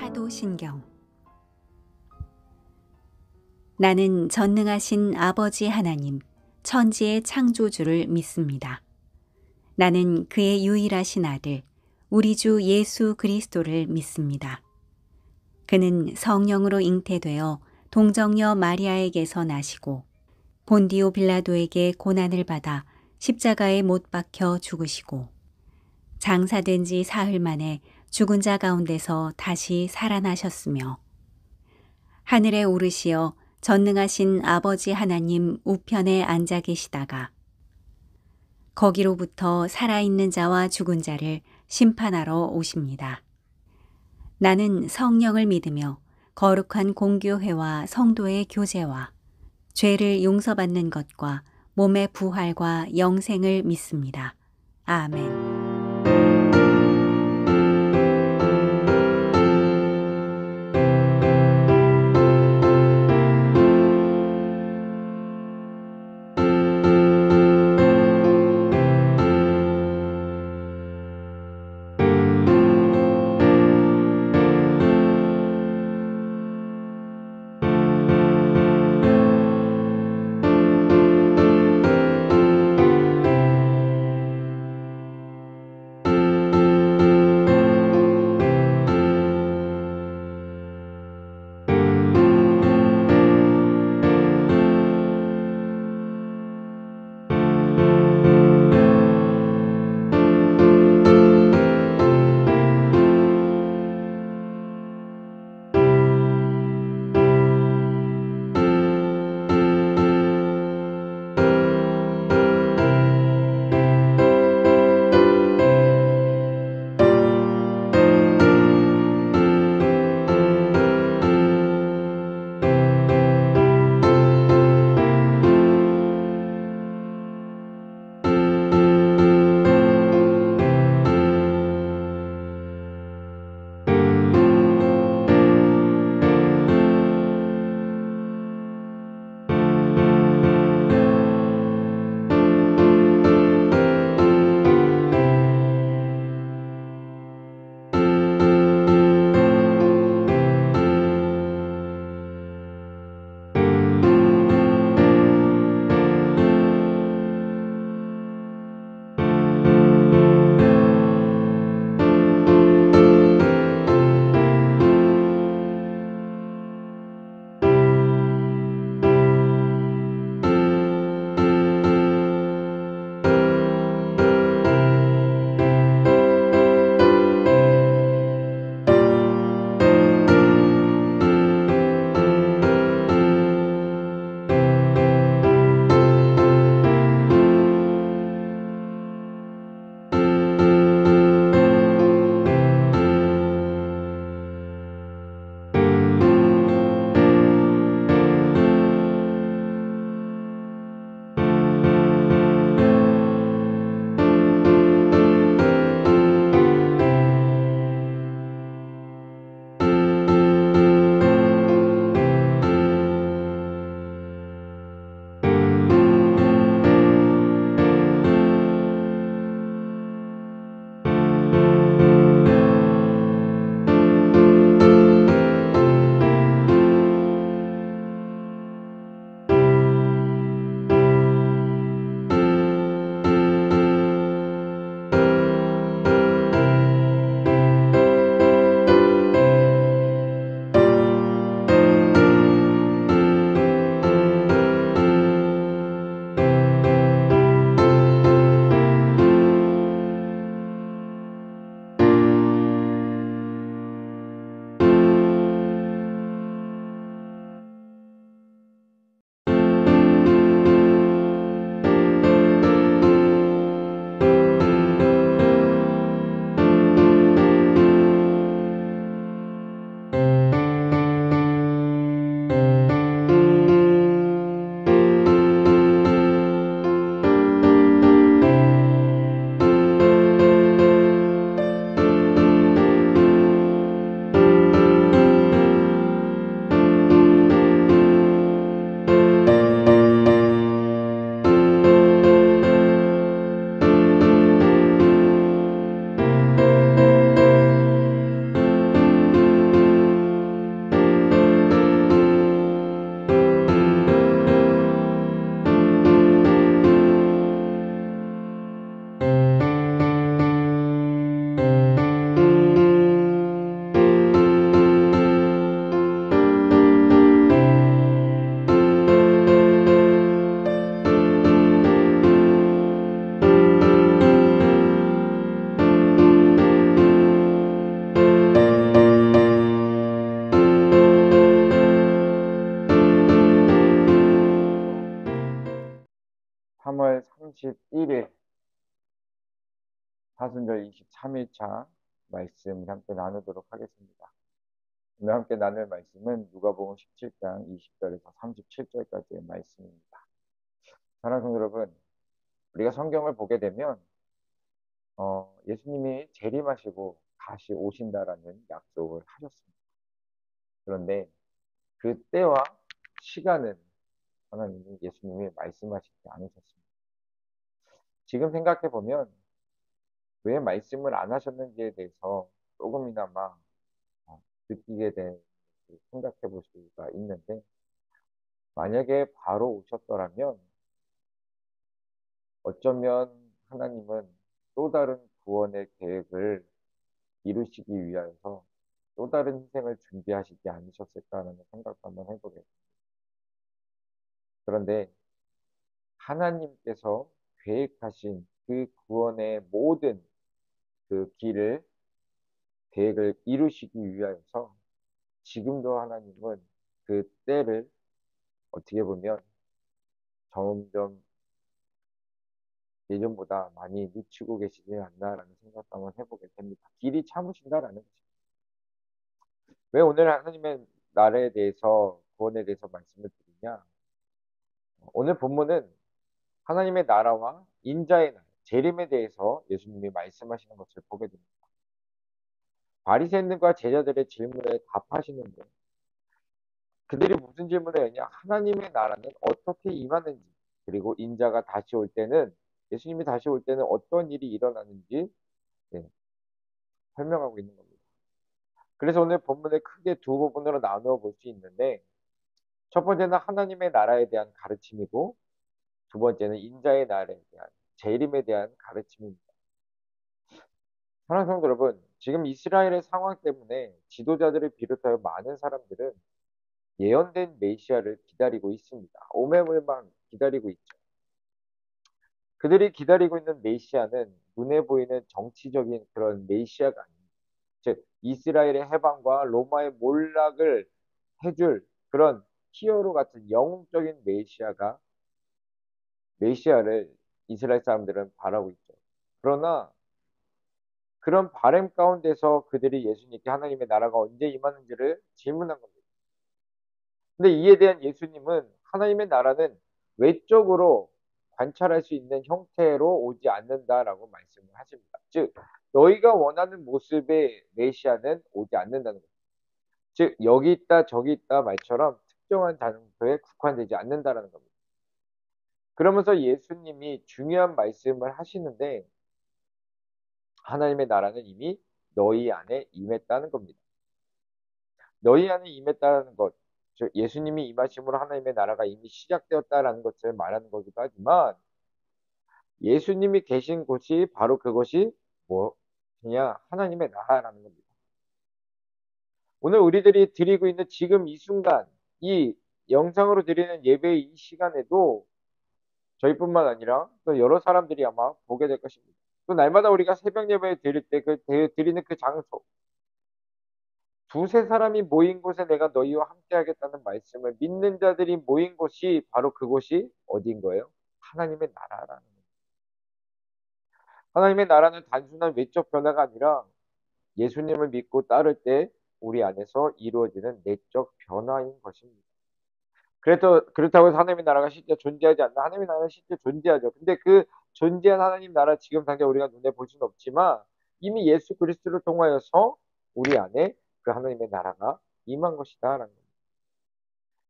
사도신경. 나는 전능하신 아버지 하나님, 천지의 창조주를 믿습니다. 나는 그의 유일하신 아들, 우리 주 예수 그리스도를 믿습니다. 그는 성령으로 잉태되어 동정녀 마리아에게서 나시고 본디오 빌라도에게 고난을 받아 십자가에 못 박혀 죽으시고 장사된 지 사흘 만에 죽은 자 가운데서 다시 살아나셨으며 하늘에 오르시어 전능하신 아버지 하나님 우편에 앉아 계시다가 거기로부터 살아있는 자와 죽은 자를 심판하러 오십니다. 나는 성령을 믿으며 거룩한 공교회와 성도의 교제와 죄를 용서받는 것과 몸의 부활과 영생을 믿습니다. 아멘. 31일 사순절 23일차 말씀 함께 나누도록 하겠습니다. 오늘 함께 나눌 말씀은 누가복음 17장 20절에서 37절까지의 말씀입니다. 사랑하는 성도 여러분, 우리가 성경을 보게 되면 예수님이 재림하시고 다시 오신다라는 약속을 하셨습니다. 그런데 그 때와 시간은 예수님이 말씀하시지 않으셨습니다. 지금 생각해 보면 왜 말씀을 안 하셨는지에 대해서 조금이나마 느끼게 된 생각해 볼 수가 있는데, 만약에 바로 오셨더라면 어쩌면 하나님은 또 다른 구원의 계획을 이루시기 위하여서 또 다른 희생을 준비하시지 않으셨을까라는 생각도 한번 해보겠습니다. 그런데 하나님께서 계획하신 그 구원의 모든 그 길을 계획을 이루시기 위하여서 지금도 하나님은 그 때를 어떻게 보면 점점 예전보다 많이 늦추고 계시지 않나라는 생각도 한번 해보게 됩니다. 길이 참으신다라는 것입니다. 왜 오늘 하나님의 나라에 대해서 구원에 대해서 말씀을 드리냐? 오늘 본문은 하나님의 나라와 인자의 나라, 재림에 대해서 예수님이 말씀하시는 것을 보게 됩니다. 바리새인들과 제자들의 질문에 답하시는데, 그들이 무슨 질문을 했냐? 하나님의 나라는 어떻게 임하는지, 그리고 인자가 다시 올 때는, 예수님이 다시 올 때는 어떤 일이 일어나는지 설명하고 있는 겁니다. 그래서 오늘 본문을 크게 두 부분으로 나누어 볼 수 있는데, 첫 번째는 하나님의 나라에 대한 가르침이고, 두 번째는 인자의 나라에 대한, 재림에 대한 가르침입니다. 사랑하는 성도 여러분, 지금 이스라엘의 상황 때문에 지도자들을 비롯하여 많은 사람들은 예언된 메시아를 기다리고 있습니다. 오매물만 기다리고 있죠. 그들이 기다리고 있는 메시아는 눈에 보이는 정치적인 그런 메시아가 아닙니다. 즉 이스라엘의 해방과 로마의 몰락을 해줄 그런 히어로 같은 영웅적인 메시아를 이스라엘 사람들은 바라고 있죠. 그러나 그런 바램 가운데서 그들이 예수님께 하나님의 나라가 언제 임하는지를 질문한 겁니다. 근데 이에 대한 예수님은 하나님의 나라는 외적으로 관찰할 수 있는 형태로 오지 않는다라고 말씀을 하십니다. 즉 너희가 원하는 모습의 메시아는 오지 않는다는 거죠. 즉 여기 있다 저기 있다 말처럼 특정한 장소에 국한되지 않는다라는 겁니다. 그러면서 예수님이 중요한 말씀을 하시는데, 하나님의 나라는 이미 너희 안에 임했다는 겁니다. 너희 안에 임했다는 것, 즉 예수님이 임하심으로 하나님의 나라가 이미 시작되었다라는 것을 말하는 거기도 하지만, 예수님이 계신 곳이 바로 그것이 뭐냐? 하나님의 나라라는 겁니다. 오늘 우리들이 드리고 있는 지금 이 순간, 이 영상으로 드리는 예배의 이 시간에도 저희뿐만 아니라 또 여러 사람들이 아마 보게 될 것입니다. 또 날마다 우리가 새벽 예배 드릴 때 드리는 그 장소, 두세 사람이 모인 곳에 내가 너희와 함께 하겠다는 말씀을 믿는 자들이 모인 곳이 바로 그곳이 어디인 거예요? 하나님의 나라라는 거예요. 하나님의 나라는 단순한 외적 변화가 아니라 예수님을 믿고 따를 때 우리 안에서 이루어지는 내적 변화인 것입니다. 그렇다고 해서 하나님의 나라가 실제 존재하지 않나? 하나님의 나라는 실제 존재하죠. 근데 그 존재한 하나님 나라 지금 당장 우리가 눈에 볼 수는 없지만 이미 예수 그리스도를 통하여서 우리 안에 그 하나님의 나라가 임한 것이다라는 겁니다.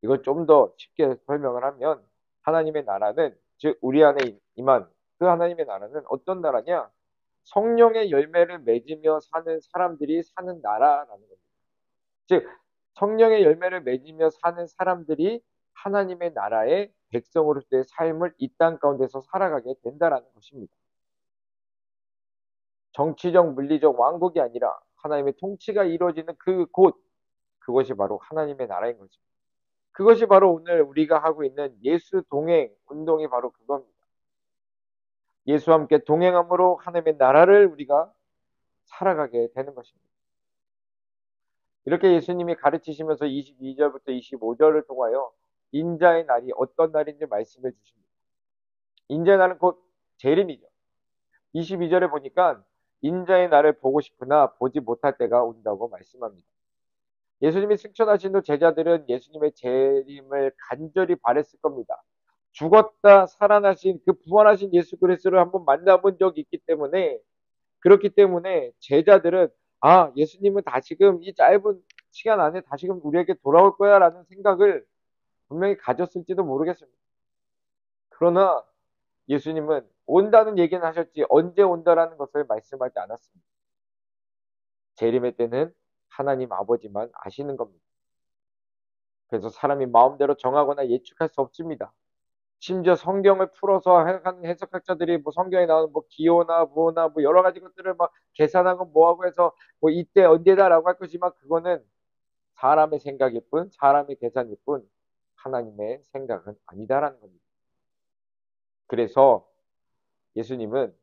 이걸 좀 더 쉽게 설명을 하면, 하나님의 나라는, 즉 우리 안에 임한 그 하나님의 나라는 어떤 나라냐? 성령의 열매를 맺으며 사는 사람들이 사는 나라라는 겁니다. 즉 성령의 열매를 맺으며 사는 사람들이 하나님의 나라의 백성으로서의 삶을 이 땅 가운데서 살아가게 된다라는 것입니다. 정치적 물리적 왕국이 아니라 하나님의 통치가 이루어지는 그것이 바로 하나님의 나라인 거죠. 그것이 바로 오늘 우리가 하고 있는 예수 동행 운동이 바로 그겁니다. 예수와 함께 동행함으로 하나님의 나라를 우리가 살아가게 되는 것입니다. 이렇게 예수님이 가르치시면서 22절부터 25절을 통하여 인자의 날이 어떤 날인지 말씀해 주십니다. 인자의 날은 곧 재림이죠. 22절에 보니까 인자의 날을 보고 싶으나 보지 못할 때가 온다고 말씀합니다. 예수님이 승천하신 후 제자들은 예수님의 재림을 간절히 바랬을 겁니다. 죽었다 살아나신 그 부활하신 예수 그리스도를 한번 만나본 적이 있기 때문에, 그렇기 때문에 제자들은 예수님은 다시금 이 짧은 시간 안에 다시금 우리에게 돌아올 거야 라는 생각을 분명히 가졌을지도 모르겠습니다. 그러나 예수님은 온다는 얘기는 하셨지 언제 온다라는 것을 말씀하지 않았습니다. 재림의 때는 하나님 아버지만 아시는 겁니다. 그래서 사람이 마음대로 정하거나 예측할 수 없습니다. 심지어 성경을 풀어서 하는 해석학자들이 뭐 성경에 나오는 뭐 기호나 무호나 뭐 여러 가지 것들을 막 계산하고 뭐하고 해서 뭐 이때 언제다라고 할 것이지만 그거는 사람의 생각일 뿐, 사람의 계산일 뿐, 하나님의 생각은 아니다라는 겁니다. 그래서 예수님은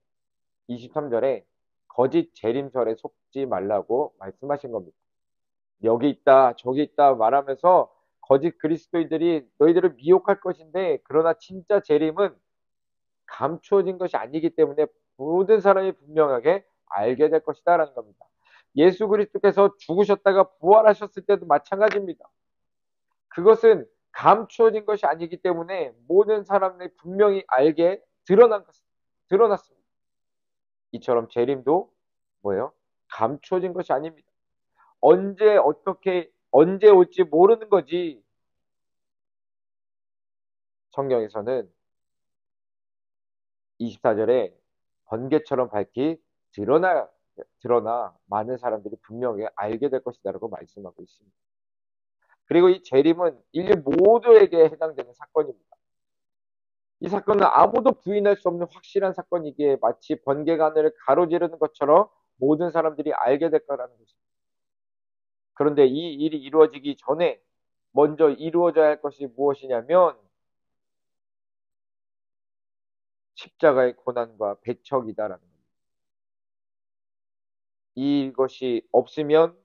23절에 거짓 재림설에 속지 말라고 말씀하신 겁니다. 여기 있다, 저기 있다 말하면서 거짓 그리스도인들이 너희들을 미혹할 것인데, 그러나 진짜 재림은 감추어진 것이 아니기 때문에 모든 사람이 분명하게 알게 될 것이다라는 겁니다. 예수 그리스도께서 죽으셨다가 부활하셨을 때도 마찬가지입니다. 그것은 감추어진 것이 아니기 때문에 모든 사람들이 분명히 알게 드러났습니다. 이처럼 재림도 뭐예요? 감추어진 것이 아닙니다. 언제 어떻게 언제 올지 모르는 거지. 성경에서는 24절에 번개처럼 밝히 드러나 많은 사람들이 분명히 알게 될 것이다라고 말씀하고 있습니다. 그리고 이 재림은 인류 모두에게 해당되는 사건입니다. 이 사건은 아무도 부인할 수 없는 확실한 사건이기에 마치 번개가 하늘을 가로지르는 것처럼 모든 사람들이 알게 될 거라는 것입니다. 그런데 이 일이 이루어지기 전에 먼저 이루어져야 할 것이 무엇이냐면 십자가의 고난과 배척이다라는 겁니다. 이것이 없으면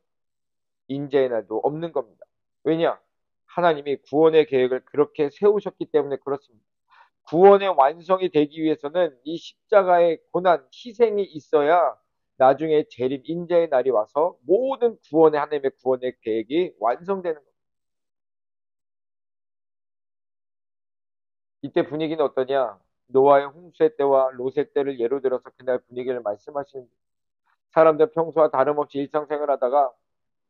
인자의 날도 없는 겁니다. 왜냐? 하나님이 구원의 계획을 그렇게 세우셨기 때문에 그렇습니다. 구원의 완성이 되기 위해서는 이 십자가의 고난, 희생이 있어야 나중에 재림 인자의 날이 와서 모든 하나님의 구원의 계획이 완성되는 겁니다. 이때 분위기는 어떠냐? 노아의 홍수의 때와 롯의 때를 예로 들어서 그날 분위기를 말씀하시는, 사람들 평소와 다름없이 일상생활하다가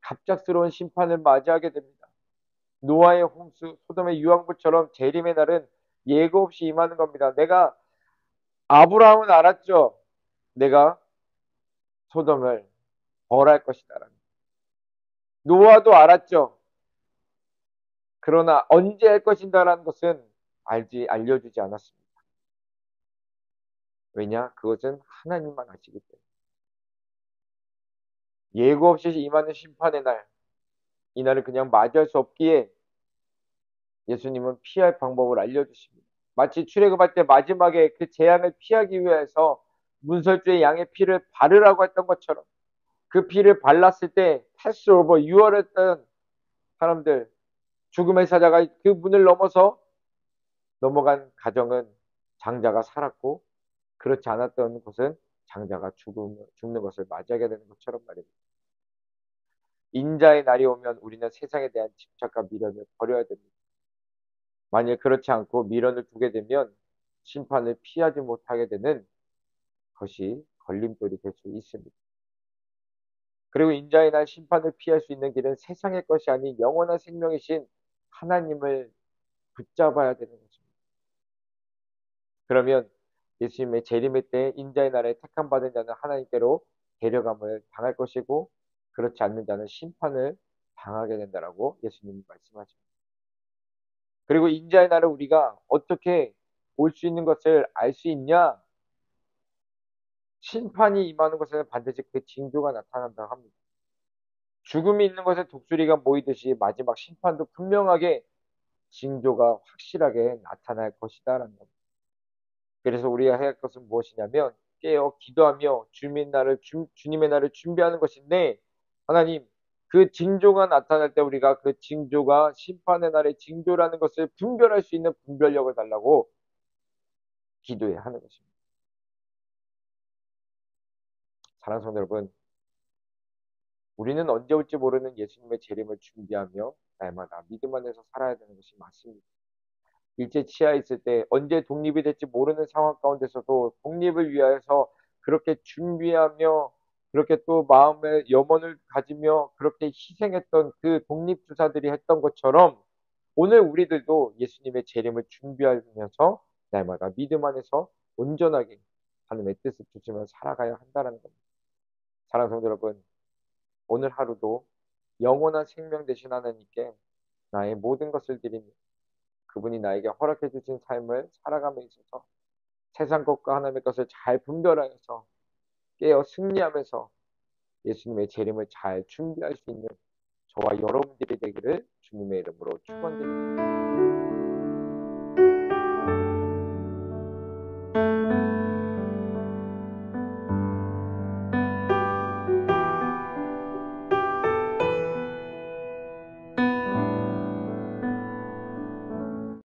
갑작스러운 심판을 맞이하게 됩니다. 노아의 홍수, 소돔의 유황불처럼 재림의 날은 예고 없이 임하는 겁니다. 아브라함은 알았죠. 내가 소돔을 벌할 것이다. 노아도 알았죠. 그러나 언제 할 것인가라는 것은 알려주지 않았습니다. 왜냐? 그것은 하나님만 아시기 때문에. 예고 없이 임하는 심판의 날, 이 날을 그냥 맞이할 수 없기에 예수님은 피할 방법을 알려주십니다. 마치 출애굽할 때 마지막에 그 재앙을 피하기 위해서 문설주의 양의 피를 바르라고 했던 것처럼 그 피를 발랐을 때 패스오버 유월했던 사람들, 죽음의 사자가 그 문을 넘어서 넘어간 가정은 장자가 살았고, 그렇지 않았던 곳은 장자가 죽는 것을 맞이하게 되는 것처럼 말입니다. 인자의 날이 오면 우리는 세상에 대한 집착과 미련을 버려야 됩니다. 만일 그렇지 않고 미련을 두게 되면 심판을 피하지 못하게 되는 것이 걸림돌이 될 수 있습니다. 그리고 인자의 날 심판을 피할 수 있는 길은 세상의 것이 아닌 영원한 생명이신 하나님을 붙잡아야 되는 것입니다. 그러면 예수님의 재림의 때 인자의 날에 택함 받은 자는 하나님께로 데려감을 당할 것이고, 그렇지 않는 자는 심판을 당하게 된다라고 예수님이 말씀하십니다. 그리고 인자의 날을 우리가 어떻게 올 수 있는 것을 알 수 있냐? 심판이 임하는 것에는 반드시 그 징조가 나타난다고 합니다. 죽음이 있는 것에 독수리가 모이듯이 마지막 심판도 분명하게 징조가 확실하게 나타날 것이다라는 겁니다. 그래서 우리가 해야 할 것은 무엇이냐면 깨어 기도하며 주님의 날을 준비하는 것인데, 하나님, 그 징조가 나타날 때 우리가 그 징조가 심판의 날의 징조라는 것을 분별할 수 있는 분별력을 달라고 기도해야 하는 것입니다. 사랑하는 성도 여러분, 우리는 언제 올지 모르는 예수님의 재림을 준비하며 날마다 믿음 안에서 살아야 되는 것이 맞습니다. 일제 치하에 있을 때 언제 독립이 될지 모르는 상황 가운데서도 독립을 위하여서 그렇게 준비하며 그렇게 또 마음의 염원을 가지며 그렇게 희생했던 그 독립투사들이 했던 것처럼 오늘 우리들도 예수님의 재림을 준비하면서 날마다 믿음 안에서 온전하게 하나님의 뜻을 주시며 살아가야 한다는 겁니다. 사랑하는 성도 여러분, 오늘 하루도 영원한 생명 되신 하나님께 나의 모든 것을 드리며 그분이 나에게 허락해 주신 삶을 살아감에 있어서 세상 것과 하나님의 것을 잘 분별하여서 깨어 승리하면서 예수님의 재림을 잘 준비할 수 있는 저와 여러분들이 되기를 주님의 이름으로 축원드립니다.